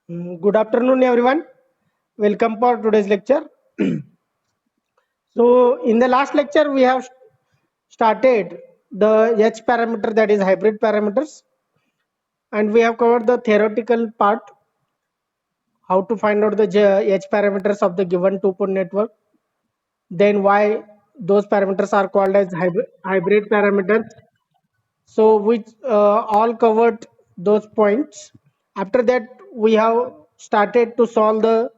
Good afternoon, everyone. Welcome for today's lecture. So, in the last lecture, we have started the H parameter, that is hybrid parameters, and we have covered the theoretical part, how to find out the H parameters of the given two-port network, then why those parameters are called as hybrid parameters. So, which all covered those points. After that, we have started to solve the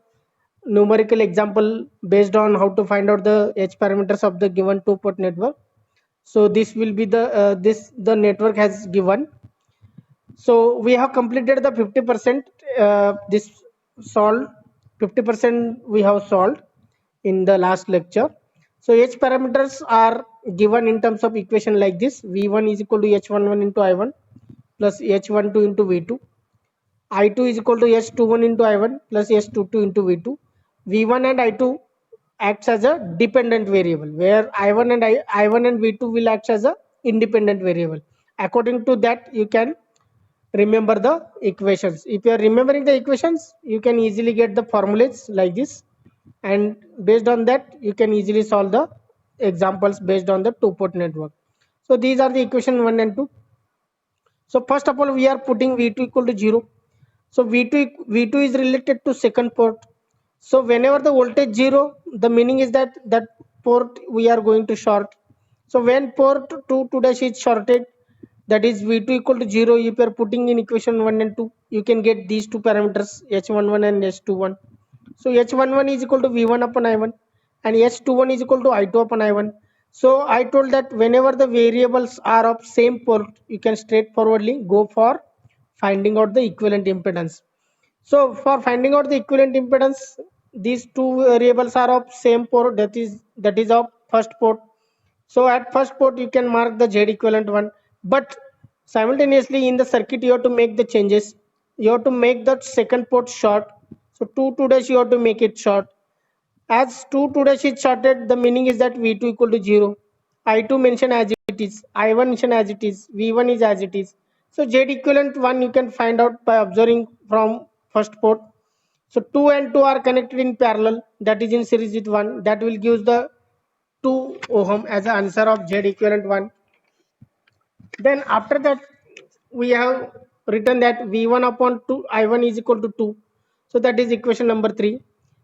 numerical example based on how to find out the H parameters of the given two-port network. So this will be the network has given. So we have completed the 50%. This solved 50% we have solved in the last lecture. So H parameters are given in terms of equation like this: V1 is equal to H11 into I1 plus H12 into V2. I2 is equal to S21 into I1 plus S22 into V2. V1 and I2 acts as a dependent variable, where I1 and V2 will act as a independent variable. According to that, you can remember the equations. If you are remembering the equations, you can easily get the formulas like this, and based on that, you can easily solve the examples based on the two-port network. So these are the equation 1 and 2. So first of all, we are putting V2 equal to 0. So V2 is related to second port. So whenever the voltage 0, the meaning is that that port we are going to short. So when port 2 dash is shorted, that is V2 equal to 0. If you are putting in equation 1 and 2, you can get these two parameters H11 and H21. So H11 is equal to V1 upon I1 and H21 is equal to I2 upon I1. So I told that whenever the variables are of same port, you can straightforwardly go for finding out the equivalent impedance. So for finding out the equivalent impedance, these two variables are of same port, that is of first port. So at first port you can mark the Z equivalent one, but simultaneously in the circuit you have to make the changes. You have to make that second port short. So 2 dash you have to make it short. As 2 dash is shorted, the meaning is that V2 equal to 0. I2 mention as it is, I1 mention as it is, V1 is as it is. So Z equivalent 1 you can find out by observing from first port. So 2 and 2 are connected in parallel, that is in series with 1. That will give the 2 ohm as the answer of Z equivalent 1. Then after that, we have written that V1 upon 2 I1 is equal to 2. So that is equation number 3.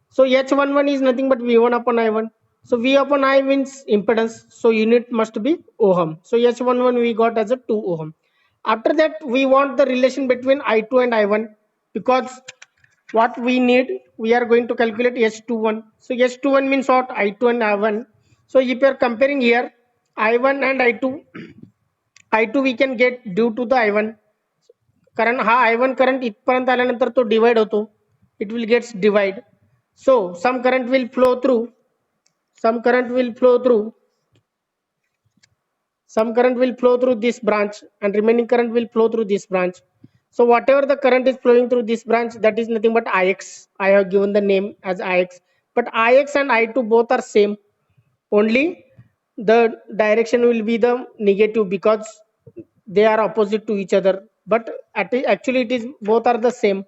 So H11 is nothing but V1 upon I1. So V upon I means impedance. So unit must be ohm. So H11 we got as a 2 ohm. After that, we want the relation between I2 and I1, because what we need, we are going to calculate H21. So H21 means what? I2 and I1. So if you are comparing here I1 and I2, I2 we can get due to the I1. कारण हा I1 current इथपर्यंत आल्यानंतर तो divide होतो. It will gets divide. So some current will flow through. Some current will flow through. Some current will flow through this branch, and remaining current will flow through this branch. So whatever the current is flowing through this branch, that is nothing but Ix. I have given the name as Ix. But Ix and I2 both are same. Only the direction will be the negative, because they are opposite to each other. But actually it is both are the same.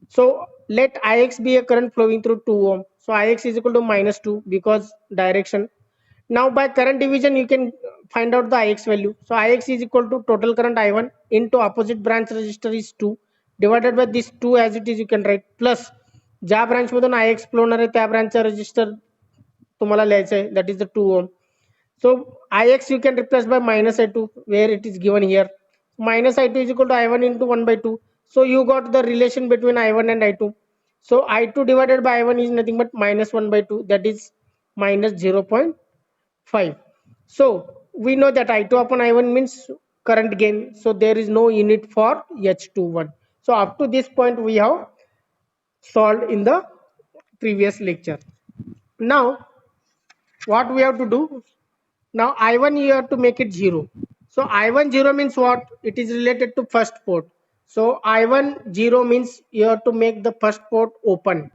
So let Ix be a current flowing through 2 ohm. So Ix is equal to -2 because direction. Now by current division you can find out the Ix value. So Ix is equal to total current I1 into opposite branch resistor is 2 divided by this 2 as it is, you can write, plus ज्या branch मधून Ix flow होणार आहे त्या ब्रांचचा resistor तुम्हाला लिहायचं आहे, that is the 2 ohm. So Ix you can replace by -I2 where it is given here. -I2 is equal to I1 into 1 by 2. So you got the relation between I1 and I2. So I2 divided by I1 is nothing but -1 by 2, that is -0.5. So we know that I2 upon I1 means current gain. So there is no unit for H21. So up to this point we have solved in the previous lecture. Now what we have to do? Now I1 you have to make it 0. So I1 0 means what? It is related to first port. So I1 0 means you have to make the first port open.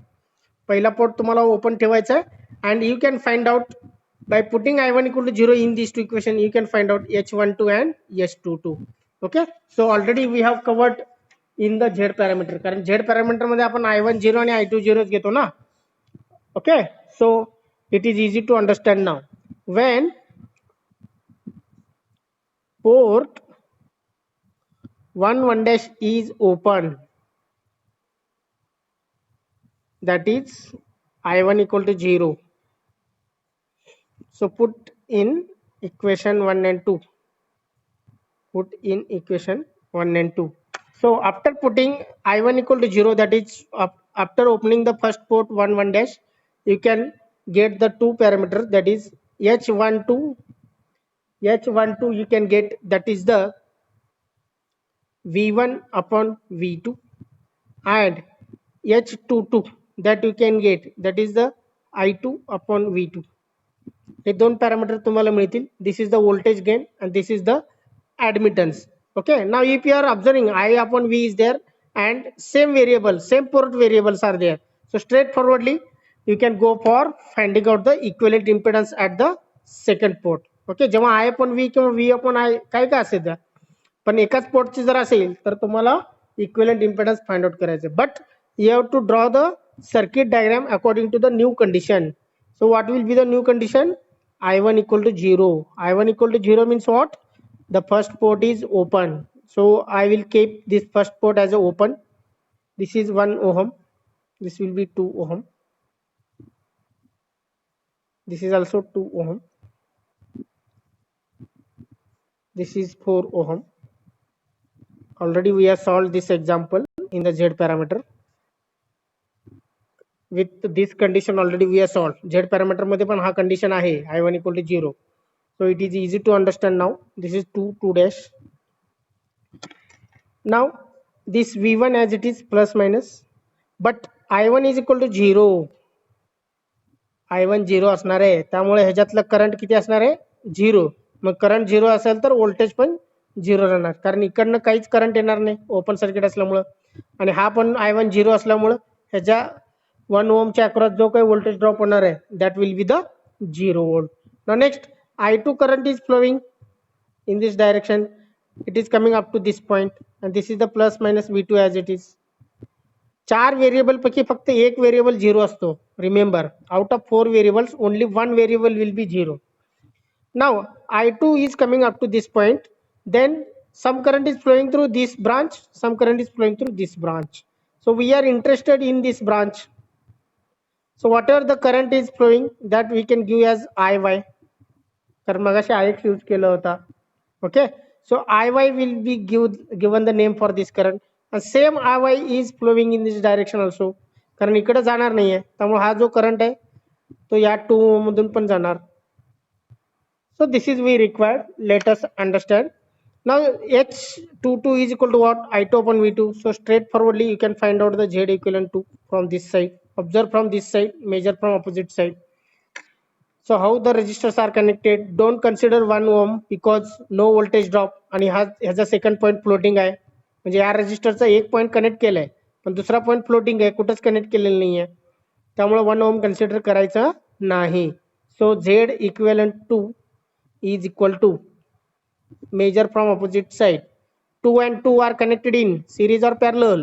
पहिला port तुम्हाला open ठेवायचा आहे, and you can find out by putting I1 equal to 0 in these two equation. You can find out H12 and H22. Okay. So already we have covered in the Z parameter, कारण Z parameter मध्ये आपण I1 0 आणि I2 0 घेतो ना. Okay, so it is easy to understand now. When port 1 dash is open, that is I1 equal to 0. So put in equation 1 and 2. Put in equation 1 and 2. So after putting I1 equal to 0, that is after opening the first port 1 dash, you can get the two parameters, that is H12 you can get, that is the V1 upon V2, and H22 that you can get, that is the I2 upon V2. हे दोन parameter तुम्हाला मिळतील. This is the voltage gain and this is the admittance. Okay, now if you are observing I upon V is there and same variable, same port variables are there, so straightforwardly you can go for finding out the equivalent impedance at the second port. Okay, जेव्हा I upon V किंवा V upon I काय काय असेल त्या, पण एकाच पोर्टची जर असेल तर तुम्हाला इक्विव्हॅलेंट इम्पेडन्स फाइंड आउट करायचं. But you have to draw the circuit diagram according to the new condition. So what will be the new condition? I1 equal to 0. I1 equal to 0 means what? The first port is open. So I will keep this first port as a open. This is 1 ohm. This will be 2 ohm. This is also 2 ohm. This is 4 ohm. Already we have solved this example in the Z parameter. With this condition already we have solved. Z parameter मध्ये पण हा condition आहे I1 equal to 0. So it is easy to understand now. This is 2 dash. Now this V1 as it is plus minus, but I1 is equal to 0. I1 0 असणार आहे, त्यामुळे ह्याच्यातलं current किती असणार आहे? 0. मग करंट 0 असेल तर व्होल्टेज पण 0 राहणार, कारण इकडनं काहीच करंट येणार नाही ओपन सर्किट असल्यामुळं, आणि हा पण I1 0 असल्यामुळं ह्याच्या 1 ओमच्या अक्रॉस जो काही व्होल्टेज ड्रॉप होणार आहे that will be the 0 volt. Now next I2 current is flowing in this direction. It is coming up to this point and this is the plus minus V2 as it is. चार variable पैकी फक्त एक variable 0 असतो. Remember, out of 4 variables only 1 variable will be 0. Now I2 is coming up to this point, then some current is flowing through this branch, some current is flowing through this branch. So we are interested in this branch. So whatever the current is flowing, that we can give as IY. तर मगाशी IX use केला होता. Okay, so IY will be given the name for this current, and same IY is flowing in this direction also, कारण इकडे जाणार नाहीये, त्यामुळे हा जो करंट आहे तो या 2 ओम मधून पण जाणार. So this is we required. Let us understand. Now H22 is equal to what? I2 upon V2. So straightforwardly you can find out the Z equivalent to from this side. Observe from this side, measure from opposite side. So how the resistors are connected? Don't consider 1 ohm because no voltage drop, आणि हा ह्याचा second point floating आहे, म्हणजे या रेजिस्टरचा एक point connect केलाय पण दुसरा पॉईंट फ्लोटिंग आहे, कुठंच कनेक्ट केलेलं नाहीये, त्यामुळे 1 ओम कन्सिडर करायचं नाही. So Z equivalent to is equal to, measure from opposite side, 2 and 2 are connected in series or parallel?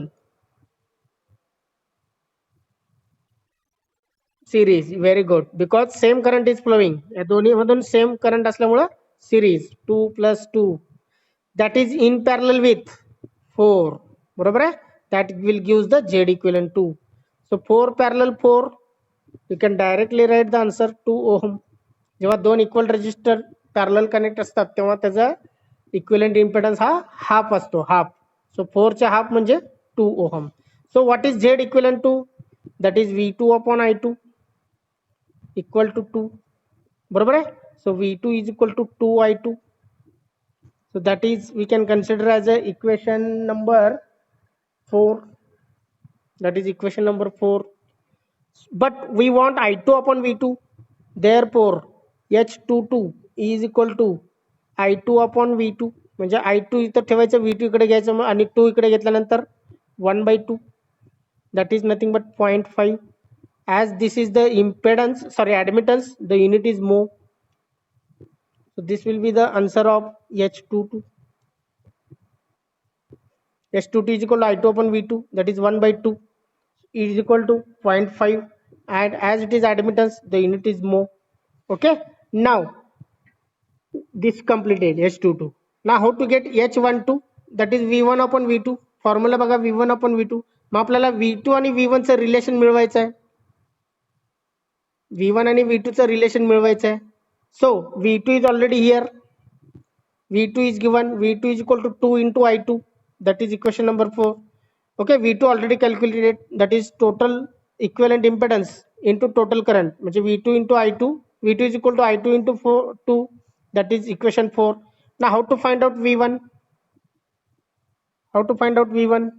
Series. Very good, because same current is flowing. या दोन्ही मधून सेम करंट असल्यामुळे series 2 plus 2, that is in parallel with 4. बरोबर आहे, that will gives the Z equivalent to. So 4 parallel 4, you can directly write the answer 2 ohm. जेव्हा दोन equal resistor parallel connect असतात तेव्हा त्याचा इक्विव्हॅलेंट इम्पेडन्स हा half असतो, हाफ. सो 4 चा हाफ म्हणजे 2 ohm. So what is Z equivalent to? That is V2 upon I2 equal to 2. बरोबर आहे. So V2 is equal to 2 I2. So that is we can consider as a equation number 4. That is equation number 4. But we want I2 upon V2. Therefore H22 is equal to I2 upon V2. म्हणजे I2 इथं ठेवायचं, V2 इकडे घ्यायचं आणि 2 इकडे घेतल्यानंतर 1/2. That is nothing but 0.5. As this is the impedance, sorry, admittance, the unit is mho. So this will be the answer of H22. S22 is equal to I2 upon V2, that is 1 by 2 is equal to 0.5, and as it is admittance, the unit is mho. Okay, now this completed H22. Now how to get H12, that is V1 upon V2. Formula बघा V1 upon V2. मग आपल्याला V2 आणि V1 चं relation मिळवायचं आहे. V1 आणि V2 चं relation मिळवायचं आहे. So V2 is already here. V2 is given. V2 is equal to 2 into I2. That is equation number 4. Okay, V2 already calculated. That is total equivalent impedance into total current. म्हणजे V2 into I2. V2 is equal to I2 into 2. That is equation 4. Now how to find out V1? How to find out V1?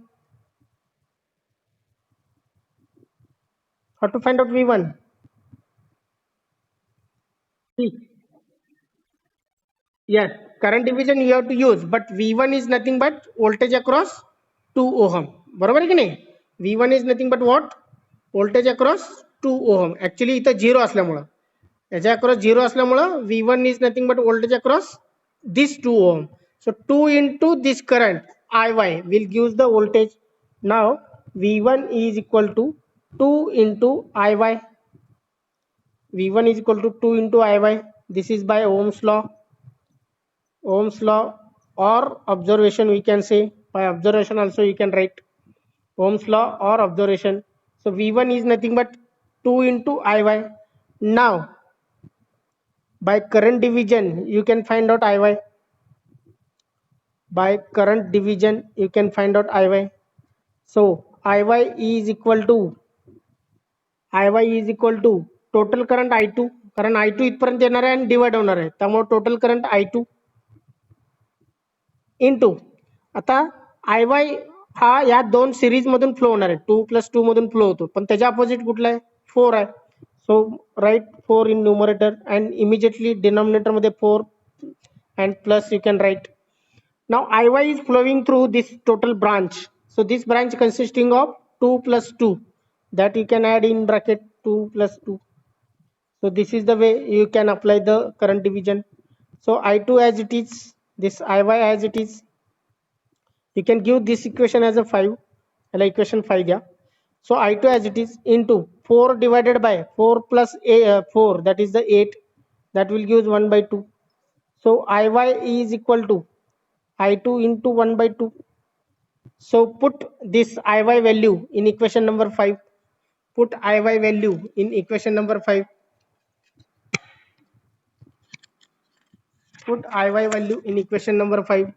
How to find out V1? See, yes, current division you have to use, but V1 is nothing but voltage across 2 ohm. बरोबर आहे की नाही? V1 is nothing but what? Voltage across 2 ohm. Actually इथं 0 असल्यामुळं, याच्या across 0 असल्यामुळं V1 is nothing but voltage across this 2 ohm. So 2 into this current IY will give the voltage. Now V1 is equal to 2 into IY. V1 is equal to 2 into IY. This is by Ohm's law. Ohm's law or observation, we can say. By observation also you can write Ohm's law or observation. So V1 is nothing but 2 into IY. Now by current division you can find out IY. By current division you can find out IY. So IY is equal to total current I2, कारण I2 इथपर्यंत येणार आहे आणि divide होणार आहे, त्यामुळे total current I2 into, आता IY हा या दोन सिरीज मधून फ्लो होणार आहे, 2+2 मधून फ्लो होतो, पण त्याच्या अपोजिट कुठला आहे? 4 आहे. So right 4 in numerator and immediately denominator मध्ये 4 and plus you can write. Now IY is flowing through this total branch. So this branch consisting of 2 plus 2, that you can add in bracket 2 plus 2. So this is the way you can apply the current division. So I2 as it is, this IY as it is. You can give this equation as a 5, like equation 5 yeah. So I2 as it is into 4 divided by 4 plus 4, that is the 8, that will give 1 by 2. So IY is equal to I2 into 1 by 2. So put this IY value in equation number 5. Put IY value in equation number 5. Put IY value in equation number 5.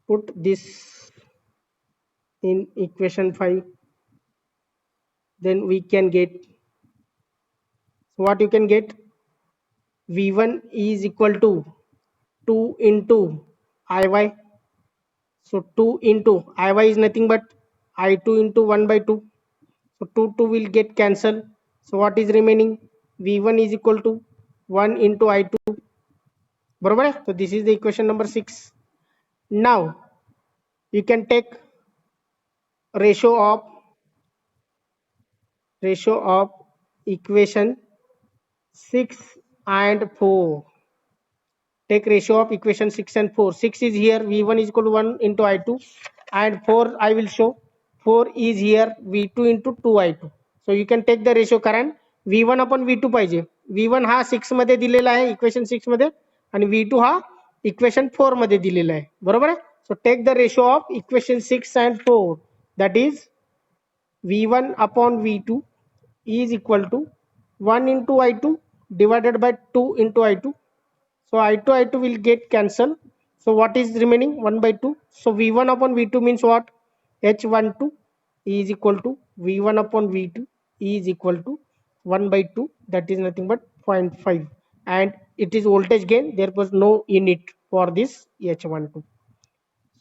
Put this in equation 5. Then we can get, what you can get? V1 is equal to 2 into IY. So 2 into IY is nothing but I2 into 1 by 2. So 2 will get cancelled. So what is remaining? V1 is equal to 1 into I2. बरोबर आहे? So this is the equation number 6. Now you can take ratio of equation 6 and 4. Take ratio of equation 6 and 4. 6 is here, V1 is equal to 1 into I2, and 4 I will show. 4 is here, V2 into 2I2. So you can take the ratio, कारण V1 upon V2 पाहिजे. V1 हा 6 मध्ये दिलेला आहे equation 6 मध्ये, आणि V2 हा equation 4 मध्ये दिलेला आहे. बरोबर आहे? So take the ratio of equation 6 and 4, that is V1 upon V2 is equal to 1 into I2 divided by 2 into I2. So I2 will get cancelled. So what is remaining? 1 by 2. So V1 upon V2 means what? H12 is equal to V1 upon V2 is equal to 1 by 2. That is nothing but 0.5. And it is voltage gain. There was no unit for this H12.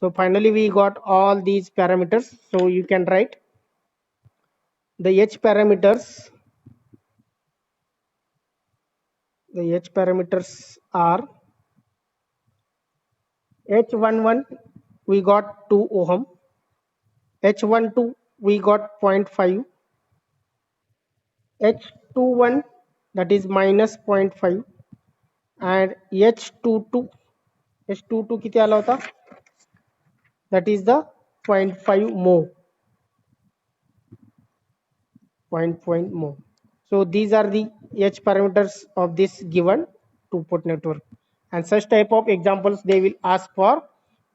So finally we got all these parameters. So you can write the H parameters. The H parameters are H11 we got 2 ohm, H12 we got 0.5, H21 that is minus 0.5, and H22 किती आला होता? that is the 0.5 mho. 0.5 mho. So these are the H parameters of this given two-port network. And such type of examples they will ask for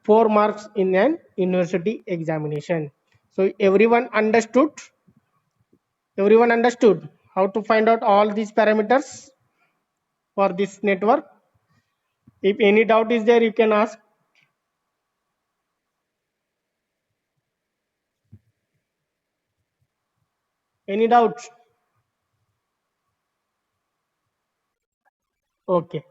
4 marks in an university examination. So everyone understood? Everyone understood how to find out all these parameters for this network? If any doubt is there, you can ask. Any doubts? Okay.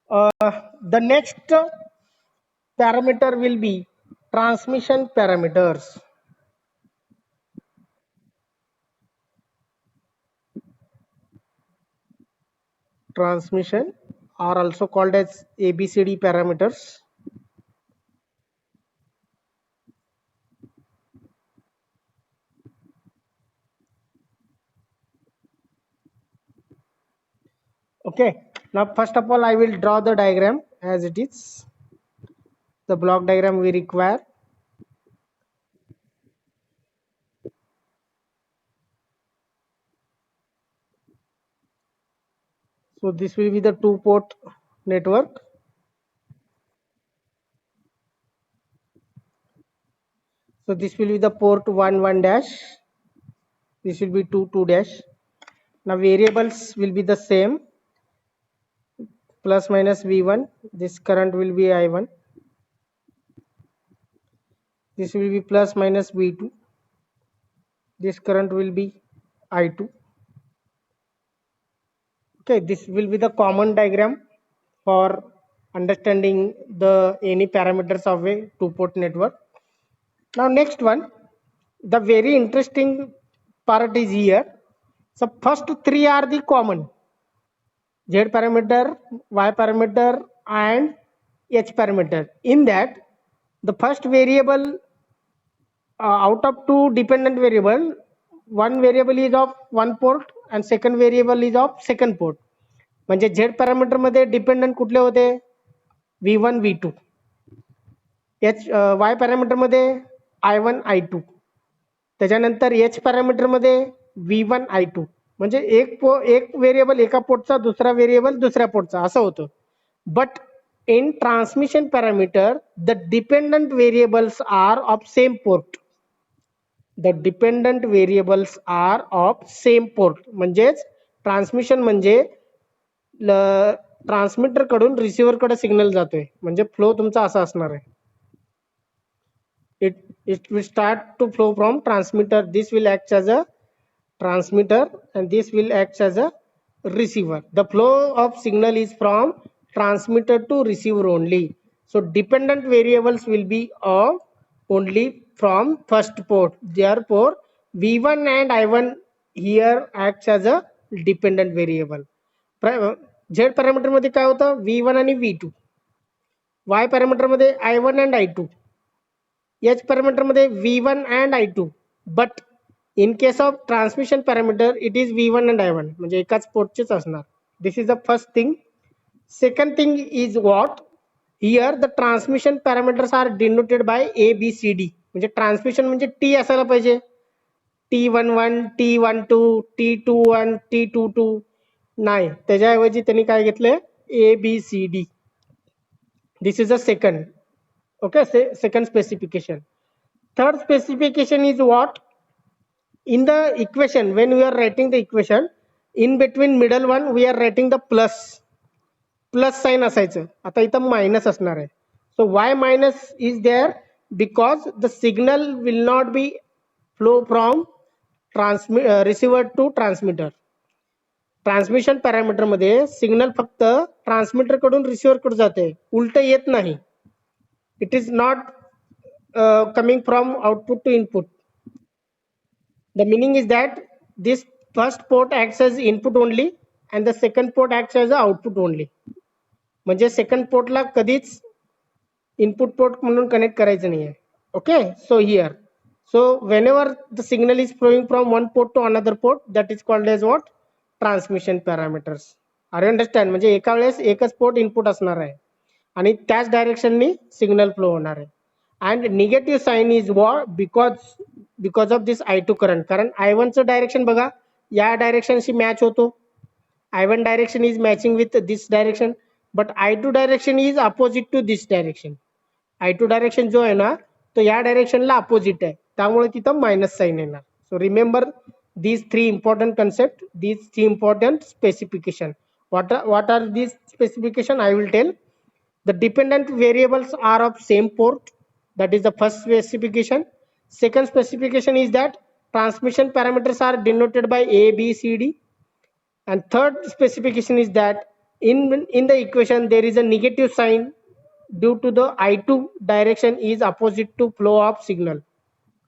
The next parameter will be transmission parameters. Transmission are also called as ABCD parameters. Okay. Now, first of all, I will draw the diagram as it is. The block diagram we require. So this will be the two-port network. So this will be the port 1 1 dash. This will be 2 2 dash. Now variables will be the same. Plus minus V1. This current will be I1. This will be plus minus V2. This current will be I2. Okay, this will be the common diagram for understanding the any parameters of a two-port network. Now next one, the very interesting part is here. So first three are the common: Z parameter, Y parameter, and H parameter. In that, the first variable out of two dependent variable, one variable is of one port and second variable is of second port. म्हणजे Z parameter मध्ये dependent कुठले होते? V1 V2. Y parameter मध्ये I1 I2. त्याच्यानंतर H parameter मध्ये V1 I2. म्हणजे एक variable एका पोर्टचा, दुसरा व्हेरिएबल दुसऱ्या पोर्टचा, असं होतं. But in transmission parameter, the dependent variables are of same port. The dependent variables are of same port. म्हणजेच ट्रान्समिशन म्हणजे ट्रान्समीटर कडून रिसिव्हर कडे सिग्नल जातोय, म्हणजे फ्लो तुमचा असा असणार आहे. it will start to flow from transmitter. This will act as a transmitter and this will act as a receiver. The flow of signal is from transmitter to receiver only. So dependent variables will be of only from first port. Therefore V1 and I1 here acts as a dependent variable. Z parameter मध्ये काय होतं? V1 आणि V2. Y parameter मध्ये I1 and I2. H parameter मध्ये V1 and I2. But in case of transmission parameter, it is V1 and I1. म्हणजे एकाच पोर्टचेच असणार. This is the first thing. Second thing is what? Here the transmission parameters are denoted by A, B, C, D. म्हणजे transmission म्हणजे T असायला पाहिजे. T11, T12, T21, T22. नाही, त्याच्याऐवजी त्यांनी काय घेतलंय? A, B, C, D. This is the second. Okay, second specification. Third specification is what? In the equation, when we are writing the equation, in between middle one we are writing the plus sign असायचं. आता इथं minus असणार आहे. So why minus is there? Because the signal will not be flow from receiver to transmitter. Transmission parameter मध्ये signal फक्त transmitter कडून receiver कडे जाते, उलट येत नाही. It is not coming from output to input. The meaning is that this first port acts as input only and the second port acts as output only. म्हणजे second पोर्टला कधीच input port म्हणून connect करायचं नाही आहे. Okay, so here, so whenever the signal is flowing from one port to another port, that is called as what? Transmission parameters. Are you understand? म्हणजे एका वेळेस एकच पोर्ट इनपुट असणार आहे. आणि त्याच डायरेक्शननी सिग्नल फ्लो होणार आहे. And negative sign is what because of this I2 current. कारण I1 चं डायरेक्शन बघा या डायरेक्शनशी मॅच होतो. I1 direction is matching with this direction, but I2 direction is opposite to this direction. I2 direction जो आहे ना तो या डायरेक्शनला अपोजिट आहे, त्यामुळे तिथं मायनस साइन येणार. So remember these three important concept, these three important specification. What are these specification? I will tell. The dependent variables are of same port. That is the first specification. Second specification is that transmission parameters are denoted by A, B, C, D. And third specification is that in the equation there is a negative sign due to the I2 direction is opposite to flow of signal.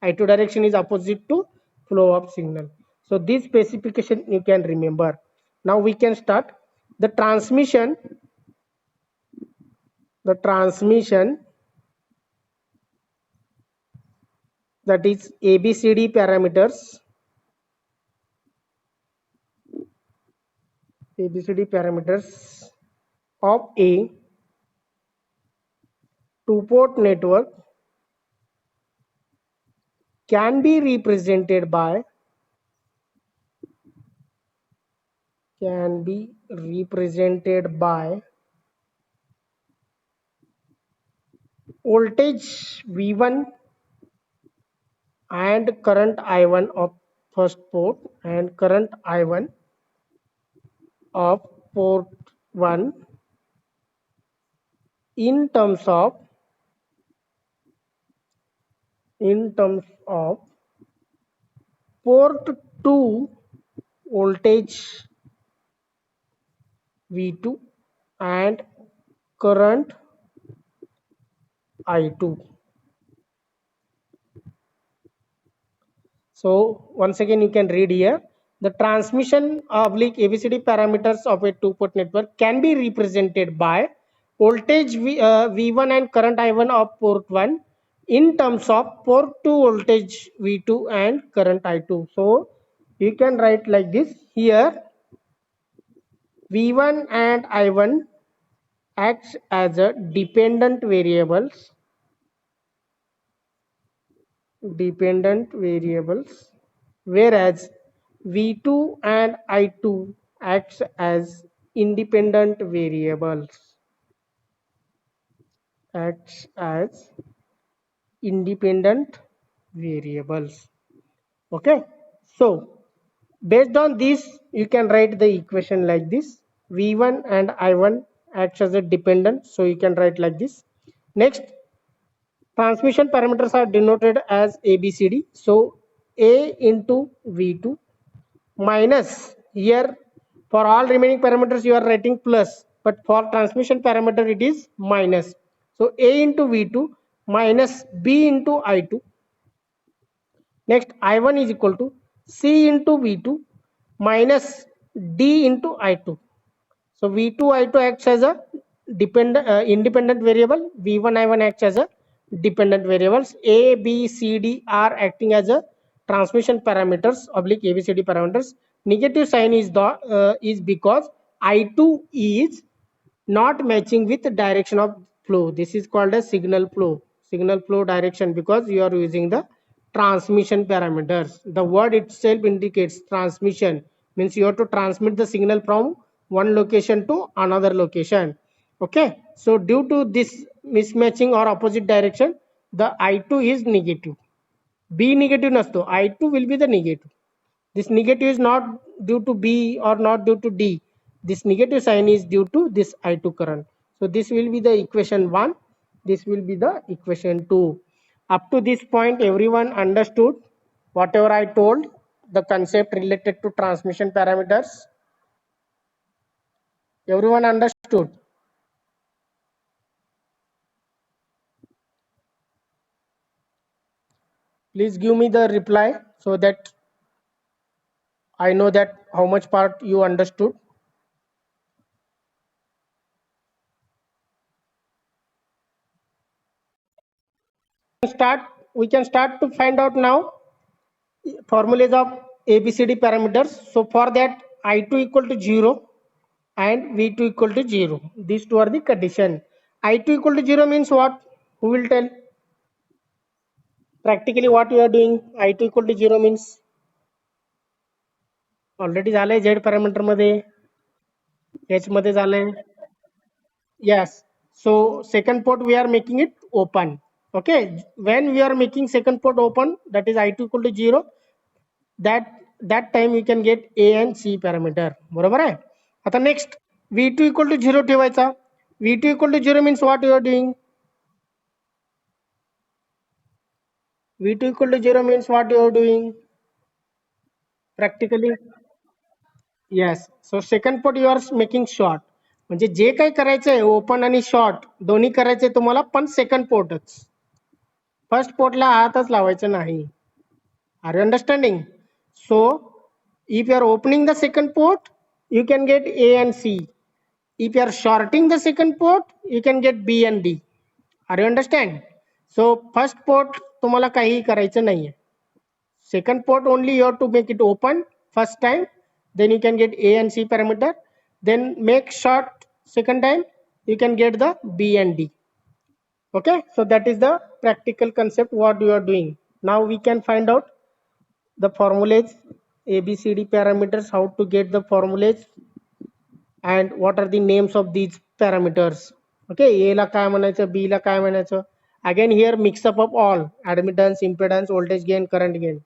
I2 direction is opposite to flow of signal. So this specification you can remember. Now we can start the transmission. The transmission, that is ABCD parameters. ABCD parameters of a two-port network can be represented by voltage V1 and current I1 of first port and current I1 of port 1 in terms of port 2 voltage V2 and current I2. So once again you can read here, the transmission oblique ABCD parameters of a two-port network can be represented by voltage V1 and current I1 of port 1 in terms of port 2 voltage V2 and current I2. So you can write like this here, V1 and I1 acts as a dependent variables, whereas V2 and I2 acts as independent variables. Okay, so based on this you can write the equation like this. V1 and I1 acts as a dependent, so you can write like this. Next, transmission parameters are denoted as ABCD. So A into V2 minus, here for all remaining parameters you are writing plus, but for transmission parameter it is minus. So A into V2 minus B into I2. Next, I1 is equal to C into V2 minus D into I2. So V2 I2 acts as a independent variable. V1 I1 acts as a dependent variables. A, B, C, D are acting as a transmission parameters oblique ABCD parameters. Negative sign is because I2 is not matching with the direction of flow. This is called a signal flow direction, because you are using the transmission parameters. The word itself indicates transmission, means you have to transmit the signal from one location to another location. Okay, so due to this mismatching or opposite direction, the I2 is negative. B negative nasto, I2 will be the negative. This negative is not due to B or not due to D. This negative sign is due to this I2 current. So this will be the equation 1. This will be the equation 2. Up to this point, everyone understood whatever I told, the concept related to transmission parameters? Everyone understood? Please give me the reply so that I know that how much part you understood. We can start to find out now formulas of ABCD parameters. So for that, I2 equal to 0 and V2 equal to 0. These two are the condition. I2 equal to 0 means what? Who will tell? Practically what you are doing? I2 equal to 0 means already झालंय Z parameter मध्ये, H मध्ये झालंय. Yes. So second port we are making it open. Okay. When we are making second port open, that is I2 equal to 0, that time we can get A and C parameter. बरोबर आहे. आता next V2 equal to 0 ठेवायचा. V2 equal to 0 means what you are doing? V2 equal to 0 means what you are doing? Practically. Yes. So second port you are making short. म्हणजे जे काही करायचंय open आणि short दोन्ही करायचंय तुम्हाला, पण second पोर्टच. First पोर्टला हातच लावायचं नाही. Are you understanding? So if you are opening the second port, you can get A and C. If you are shorting the second port, you can get B and D. Are you understand? So first port तुम्हाला काही करायचं नाहीये. Second port only you have to make it open first time, then you can get A and C parameter. Then make short second time, you can get the B and D. Okay, so that is the practical concept what you are doing. Now we can find out the formulas, ABCD parameters, how to get the formulas, and what are the names of these parameters. Okay, A ला काय म्हणायचं, B ला काय म्हणायचं. Again here mix up of all admittance, impedance, voltage gain, current gain.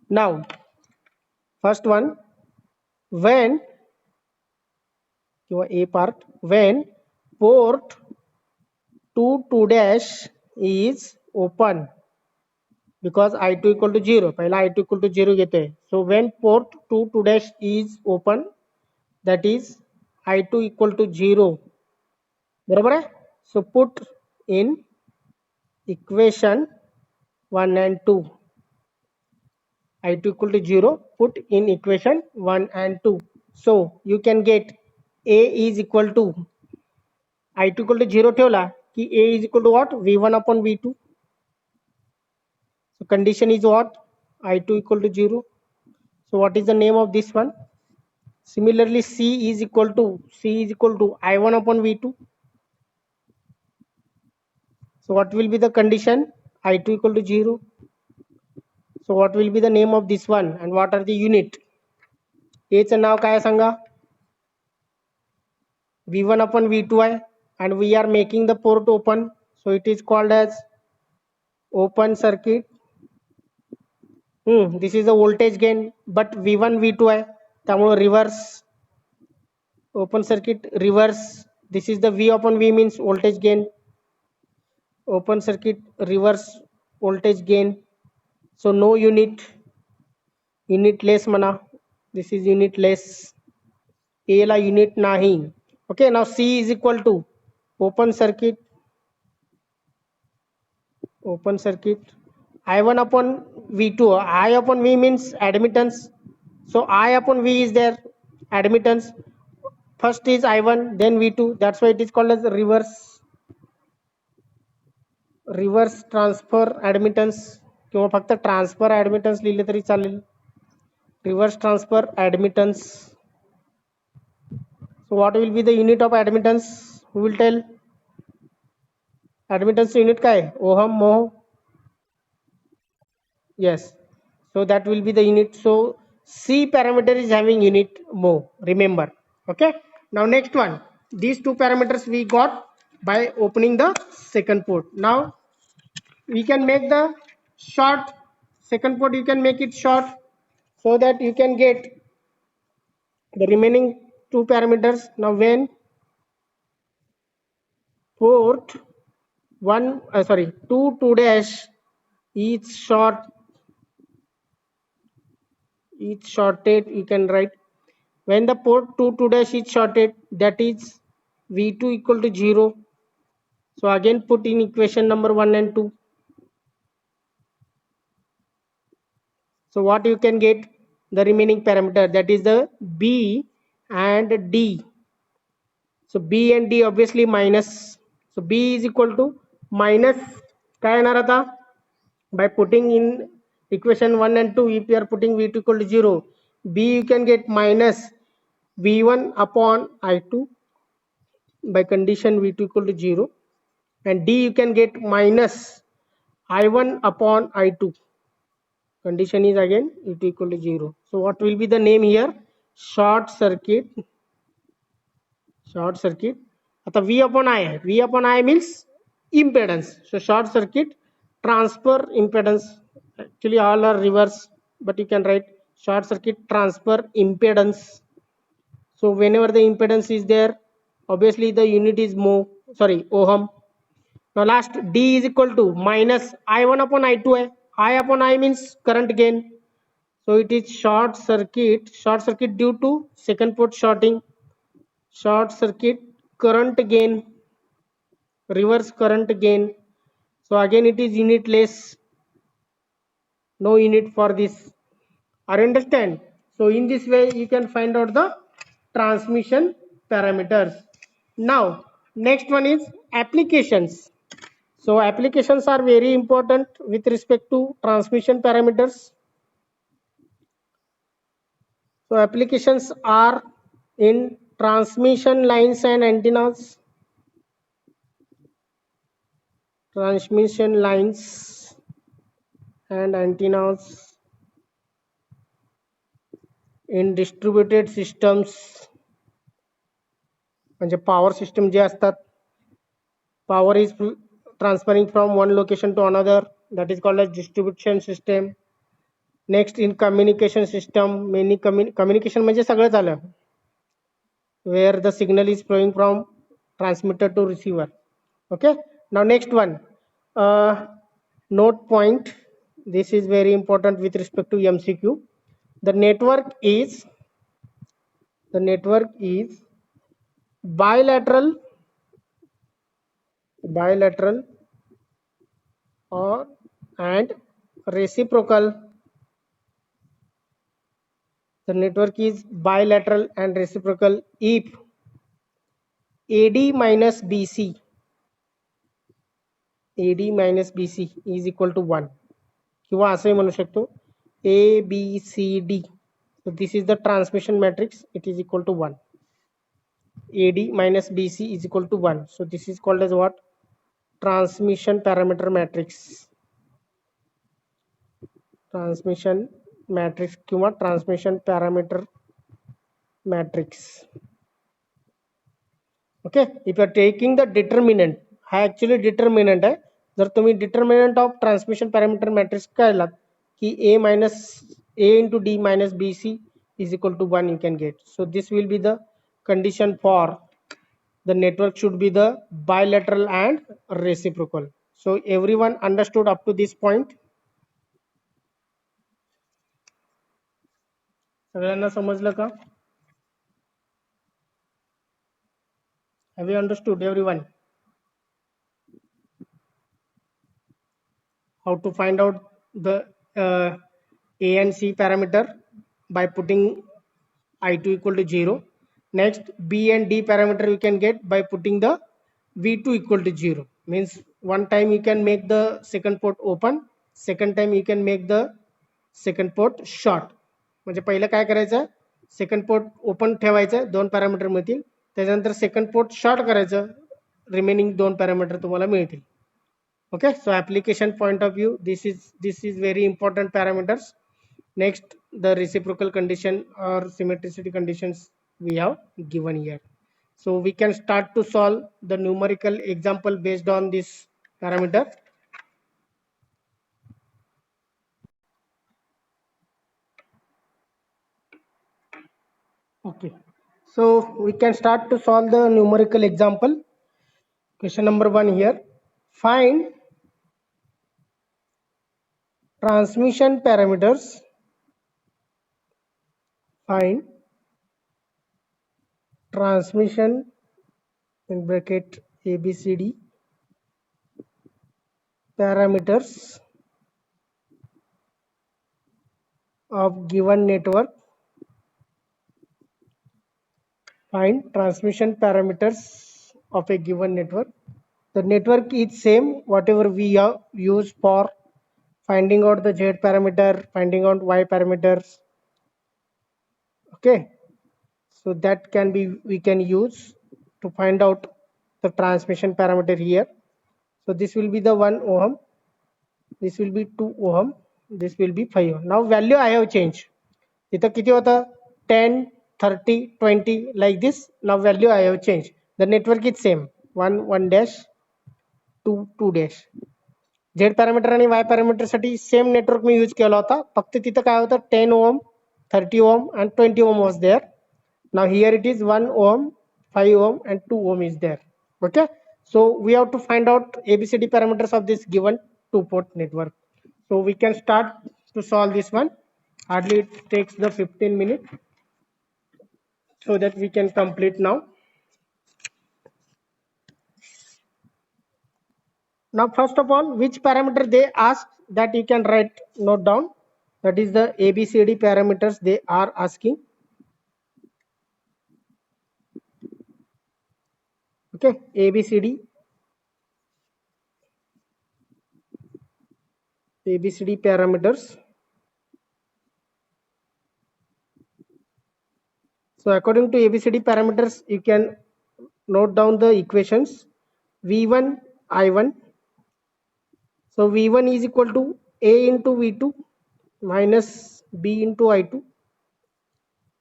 Now first one, when A part, when port 2 dash is open, because I2 equal to 0, पहिला I2 equal to 0 घेतोय. So when port 2 dash is open, that is I2 equal to 0. बरोबर आहे. So put in equation 1 and 2. I2 equal to 0, put in equation 1 and 2. So you can get A is equal to I2 equal to 0 ठेवला की A is equal to what? V1 upon V2. So condition is what? I2 equal to 0. So what is the name of this one? Similarly, C is equal to I1 upon V2. So what will be the condition? I2 equal to 0. So what will be the name of this one and what are the unit? A चं नाव काय सांगा? V1 upon V2 आहे, and we are making the port open, so it is called as open circuit. This is the voltage gain, but V1 V2 आहे, त्यामुळे reverse open circuit reverse. This is the V upon V means voltage gain. Open circuit reverse voltage gain. So no unit, unitless म्हणा. This is unitless. A La unit नाही. Okay, now C is equal to open circuit I1 upon V2. I upon V means admittance. So I upon V is there, admittance. First is I1, then V2. That's why it is called as reverse transfer admittance, किंवा फक्त transfer admittance लिहिले तरी चालेल. Reverse transfer admittance. So what will be the unit of admittance? Who will tell? Admittance unit काय? Ohm, mho. Yes. So that will be the unit. So C parameter is having unit mho. Remember. Okay. Now next one. These two parameters we got by opening the second port. Now we can make the short second port. You can make it short so that you can get the remaining two parameters. Now when port 2 dash each shorted, you can write when the port 2 dash is shorted, that is V2 equal to 0. So again put in equation number 1 and 2. So what you can get? The remaining parameter, that is the B and D. So B and D obviously minus. So B is equal to minus काय येणार आता? By putting in equation 1 and 2, if you are putting V2 equal to 0, B you can get minus V1 upon I2 by condition V2 equal to 0. and D you can get minus I1 upon I2. Condition is again it equal to 0. So what will be the name here? Short circuit. Short circuit. आता V upon I है. V upon I means impedance. So short circuit transfer impedance. Actually all are reverse, but you can write short circuit transfer impedance. So whenever the impedance is there, obviously the unit is ohm. Now last D is equal to minus I1 upon I2 है. I upon I means current gain. So it is short circuit due to second port shorting, short circuit current gain, reverse current gain. So again it is unitless, no unit for this. Are you understand? So in this way you can find out the transmission parameters. Now next one is applications. So applications are very important with respect to transmission parameters. So applications are in transmission lines and antennas, transmission lines and antennas, in distributed systems, म्हणजे power system जे असतात, power is transferring from one location to another, that is called as distribution system. Next in communication system, many communication म्हणजे सगळं झालं, where the signal is flowing from transmitter to receiver. Okay, now next one, note point. This is very important with respect to MCQ. The network is bilateral or and reciprocal. The network is bilateral and reciprocal if AD minus BC is equal to 1. किंवा असंही म्हणू शकतो ABCD. So this is the transmission matrix. It is equal to 1. AD minus BC is equal to 1. So this is called as what? Transmission parameter matrix. Transmission matrix किंवा transmission parameter matrix. Okay, if you are taking the determinant, हा actually determinant आहे. जर तुम्ही determinant of transmission parameter matrix कळलात की A minus A into D minus BC is equal to 1 you can get. So this will be the condition for the network should be the bilateral and reciprocal. So everyone understood up to this point? सगळ्यांना समजलं का? Have you understood everyone? How to find out the A and C parameter by putting I2 equal to 0. Next B and D parameter you can get by putting the V2 equal to 0. Means one time you can make the second port open, second time you can make the second port short. म्हणजे पहिलं काय करायचं, second port open ठेवायचं, दोन parameter मिळतील, त्याच्यानंतर second port short करायचं, remaining दोन पॅरामीटर तुम्हाला मिळतील. Okay, so application point of view, this is very important parameters. Next the reciprocal condition or symmetricity conditions we have given here. So we can start to solve the numerical example based on this parameter. Okay, so we can start to solve the numerical example. Question number 1 here. Find transmission parameters. Find transmission in bracket ABCD parameters of given network. Find transmission parameters of a given network. The network is same whatever we use for finding out the Z parameter, finding out Y parameters. Okay, so that can be we can use to find out the transmission parameter here. So this will be the 1 ohm, this will be 2 ohm, this will be 5 ohm. Now value I have changed. इथं किती होतं 10, 30, 20 like this. Now value I have changed. The network is same, 1 1 dash, 2 2 dash. Z parameter आणि Y parameter साठी same network मी use केला होता. फक्त तिथं काय होतं 10 ohm, 30 ohm and 20 ohm was there. Now here it is 1 ohm, 5 ohm and 2 ohm is there. Okay. So we have to find out ABCD parameters of this given two port network. So we can start to solve this one. Hardly it takes the 15 minutes, so that we can complete now. Now first of all, which parameter they ask, that you can write, note down. That is the ABCD parameters they are asking. Okay, ABCD parameters. So according to ABCD parameters, you can note down the equations. V1 I1. So V1 is equal to A into V2 minus B into I2.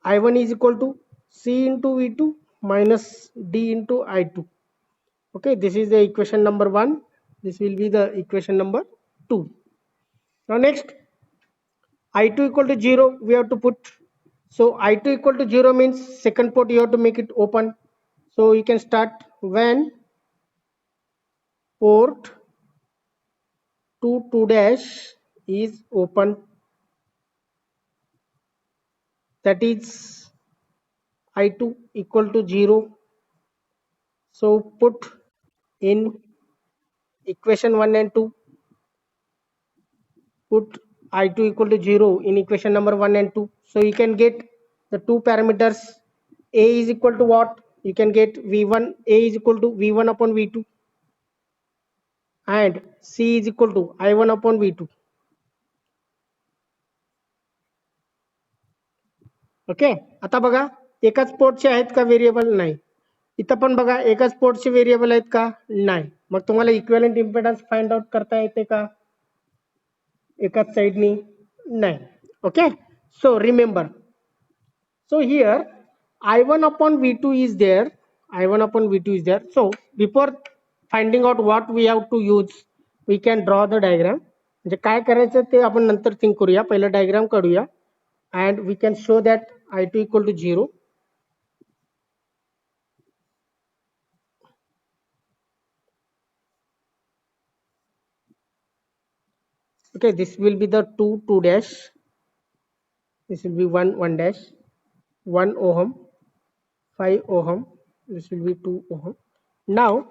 I1 is equal to C into V2 minus D into I2. Okay, this is the equation number 1. This will be the equation number 2. Now next, I2 equal to 0, we have to put. So I2 equal to 0 means second port you have to make it open. So you can start when port 2 dash is open, that is I2 equal to 0. So put in equation 1 and 2, put I2 equal to 0 in equation number 1 and 2. So you can get the two parameters. A is equal to what? You can get V1, A is equal to V1 upon V2 and C is equal to I1 upon V2. Okay, आता बघा एकाच पोर्टचे आहेत का variable? नाही. इथं पण बघा एकाच पोर्टचे व्हेरिएबल आहेत का? नाही. मग तुम्हाला इक्विव्हॅलेंट इम्पेडन्स फाइंड आउट करता येते का एकाच साइडनी? नाही. Okay, so remember, so here I1 upon V2 is there, I1 upon V2 is there. So before finding out what we have to use, we can draw the diagram. म्हणजे काय करायचं ते आपण नंतर थिंक करूया, पहिलं डायग्राम काढूया and we can show that I2 equal to 0. Okay, this will be the 2 dash, this will be 1 dash, 1 ohm, 5 ohm, this will be 2 ohm. Now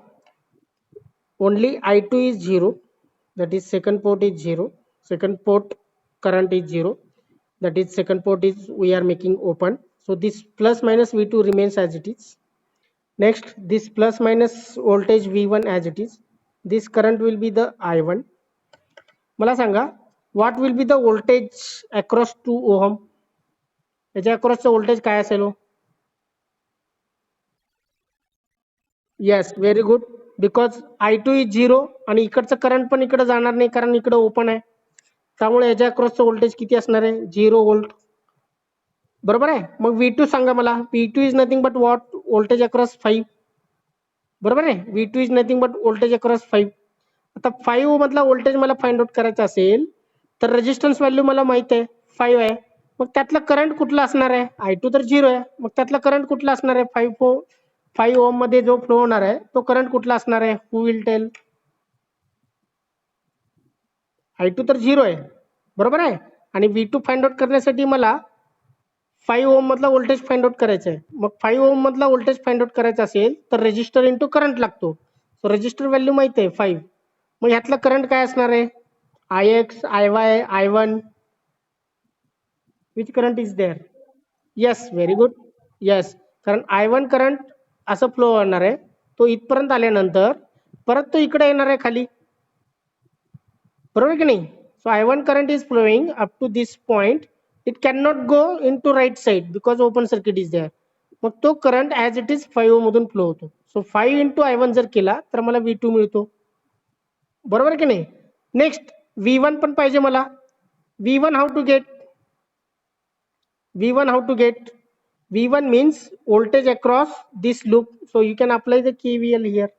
only I2 is 0, that is second port is 0, second port current is 0, that is second port is we are making open. So this plus minus V2 remains as it is. Next, this plus minus voltage V1 as it is. This current will be the I1. मला सांगा, what will be the voltage across 2 ohm? याच्या अक्रॉसचं voltage काय असेल हो? Yes, very good. Because I2 is 0 आणि इकडचं current पण इकडे जाणार नाही कारण इकडे ओपन आहे. त्यामुळे याच्या अक्रॉसचं व्होल्टेज किती असणार आहे? 0 व्होल्ट. बरोबर आहे. मग V2 सांगा मला. V2 is nothing but what? Voltage across 5. बरोबर आहे. V2 is nothing but voltage across 5. आता 5 मधला व्होल्टेज मला फाइंड आउट करायचा असेल तर रेजिस्टन्स व्हॅल्यू मला माहित आहे 5 आहे. मग त्यातला करंट कुठला असणार आहे? I2 तर 0 आहे. मग त्यातला करंट कुठला असणार आहे? 5 ओम मध्ये जो फ्लो होणार आहे तो करंट कुठला असणार आहे? Who will tell? I2 तर 0 आहे, बरोबर आहे. आणि V2 फाइंड आउट करण्यासाठी मला 5 ओम मधला व्होल्टेज फाइंड आउट करायचा आहे. मग 5 ओम मधला व्होल्टेज फाइंड आउट करायचा असेल तर रेजिस्टर इंटू करंट लागतो. सो रेजिस्टर व्हॅल्यू माहिती आहे 5. मग ह्यातला करंट काय असणार आहे? Ix, Iy, I1. Which current is there? Yes, very good. Yes, कारण I1 करंट असं फ्लो होणार आहे, तो इथपर्यंत आल्यानंतर परत तो इकडे येणार आहे खाली, बरोबर की नाही? So I1 current is flowing up to this point. It can not go into right side because open circuit is there. मग तो current as it is 5 ohm मधून फ्लो होतो. सो 5 इंटू I1 जर केला तर मला V2 मिळतो. बरोबर की नाही. नेक्स्ट V1 पण पाहिजे मला. V1 how to get? V1 how to get? V1 means voltage across this loop. So you can apply the KVL here.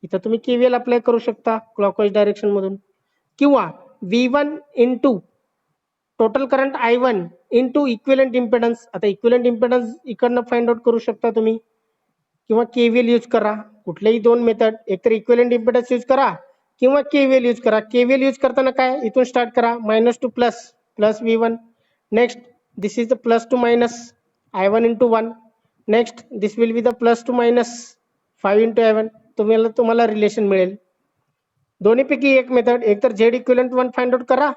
इथं तुम्ही KVL अप्लाय करू शकता क्लॉकवाईज डायरेक्शन मधून, किंवा V1 into total current I1 into equivalent impedance. आता equivalent impedance इकडनं find out करू शकता तुम्ही, किंवा KVL यूज करा. कुठलेही दोन मेथड, एकतर इक्विलंट इम्पेडन्स यूज करा किंवा KVL यूज करा. KVL यूज करताना काय, इथून स्टार्ट करा, minus two plus, plus V1. Next this is the plus two minus I1 into 1. Next this will be the plus two minus 5 into I1. तुम्हाला relation मिळेल. दोन्हीपैकी एक मेथड, एकतर झेड इक्विलंट 1 फाइंड आउट करा,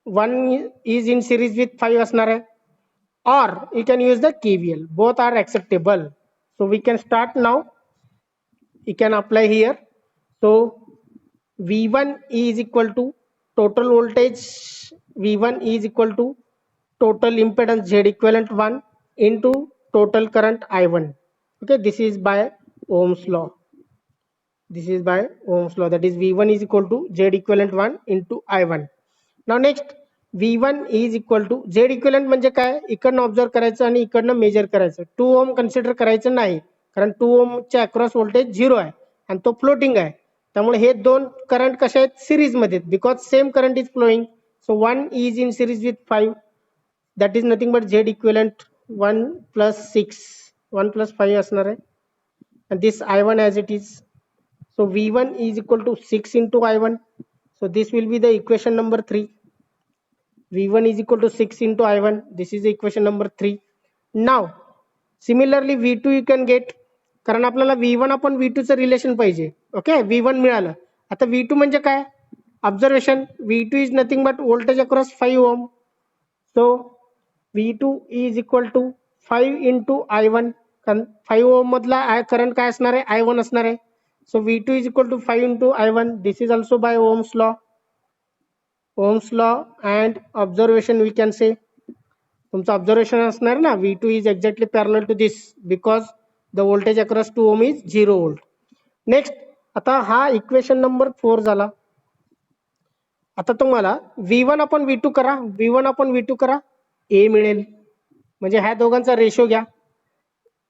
1 is in series with 5 असणार आहे, or you can use the KVL. Both are acceptable. So we can start now. You can apply here. So V1 is equal to total voltage. V1 is equal to total impedance Z equivalent 1 into total current I1. Okay, this is by Ohm's law. This is by Ohm's law. That is V1 is equal to Z equivalent 1 into I1. Now next V1 is equal to Z equivalent म्हणजे काय, इकडनं observe करायचं आणि इकडनं major करायचं. 2 ओम consider करायचं नाही, कारण 2 ओमच्या अक्रॉस व्होल्टेज 0 आहे आणि तो फ्लोटिंग आहे. त्यामुळे हे दोन करंट कसे आहेत, सिरीज मध्ये, because same current is flowing. So 1 is in series with 5, that is nothing but Z equivalent 1 plus 6, 1 plus 5 असणार आहे. And this I1 as it is. So V1 is equal to 6 into I1. So this will be the equation number 3. V1 is equal to 6 into I1. This is the equation number 3. Now similarly V2 you can get, कारण आपल्याला V1 आपण V2 चं relation पाहिजे. Okay, V1 मिळालं. आता V2 म्हणजे काय, observation, V2 is nothing but voltage across 5 ohm. So V2 is equal to 5 into I1. 5 ohm मधला करंट काय असणार आहे, I1 असणार आहे. So V2 is equal to 5 into I1. This is also by Ohm's law. Ohm's law and observation we can say. तुमचं observation असणार ना, V2 is exactly parallel to this because the voltage across 2 ohm is 0 volt. Next, आता हा equation number 4 झाला. आता तुम्हाला V1 आपण V2 करा, V1 आपण V2 करा, A मिळेल. म्हणजे ह्या दोघांचा रेशो घ्या,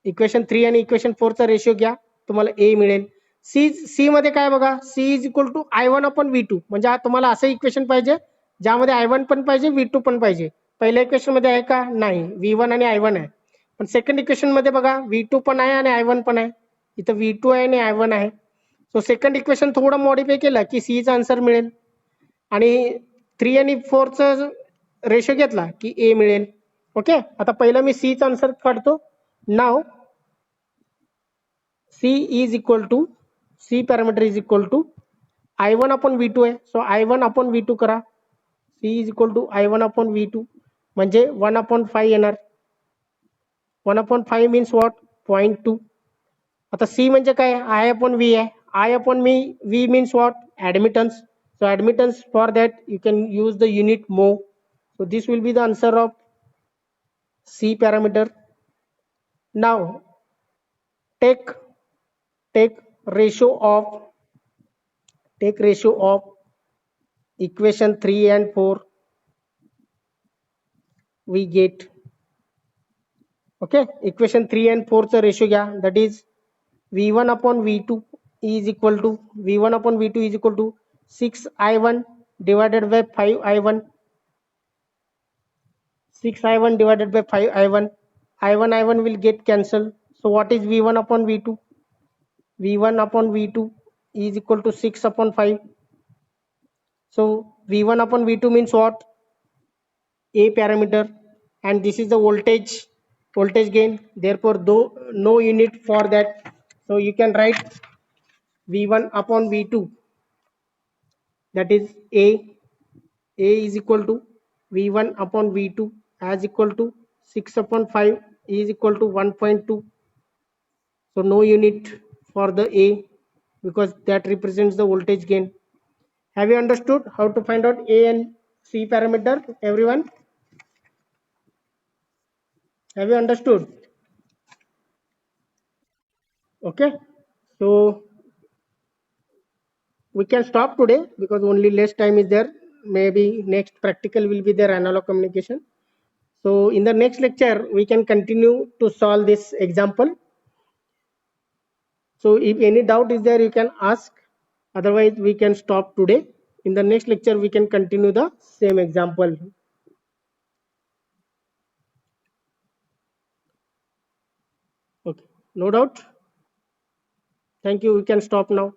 इक्वेशन 3 आणि इक्वेशन 4 चा रेशो घ्या, तुम्हाला A मिळेल. सी मध्ये काय बघा, C is equal to I1 upon V2. म्हणजे तुम्हाला असं इक्वेशन पाहिजे ज्यामध्ये I1 पण पाहिजे, V2 पण पाहिजे. पहिल्या इक्वेशन मध्ये आहे का, नाही, V1 आणि I1 आहे. पण सेकंड इक्वेशन मध्ये बघा, V2 पण आहे आणि I1 पण आहे. इथं V2 आहे आणि I1 आहे. सो सेकंड इक्वेशन थोडं मॉडिफाय केलं की C चा आन्सर मिळेल, आणि 3 आणि 4 चा रेशो घेतला की A मिळेल. ओके, आता पहिला मी C चा आन्सर काढतो. नाव C is equal to, C parameter is equal to I1 upon V2 आहे. सो I1 upon V2 करा. C is equal to I1 upon V2 म्हणजे 1 upon 5 येणार. 1 upon 5 means what, 0.2. आता C म्हणजे काय, I upon V आहे. I upon V means what, admittance. So admittance, for that you can use the unit mho. So this will be the answer of C parameter. Now take ratio of equation 3 and 4 we get. Okay, equation 3 and 4 चा ratio घ्या, that is V1 upon V2 is equal to, V1 upon V2 is equal to 6I1 divided by 5I1. 6I1 divided by 5I1. I1 will get cancelled. So what is V1 upon V2? V1 upon V2 is equal to 6 upon 5. So V1 upon V2 means what, A parameter, and this is the voltage gain. Therefore though no unit for that, so you can write V1 upon V2, that is A is equal to V1 upon V2 as equal to 6 upon 5 is equal to 1.2. So no unit for the A because that represents the voltage gain. Have you understood how to find out A and C parameter, everyone? Have you understood? Okay, so we can stop today because only less time is there. Maybe next practical will be there, analog communication. So in the next lecture, we can continue to solve this example. So if any doubt is there, you can ask. Otherwise, we can stop today. In the next lecture, we can continue the same example. Okay, no doubt. Thank you. We can stop now.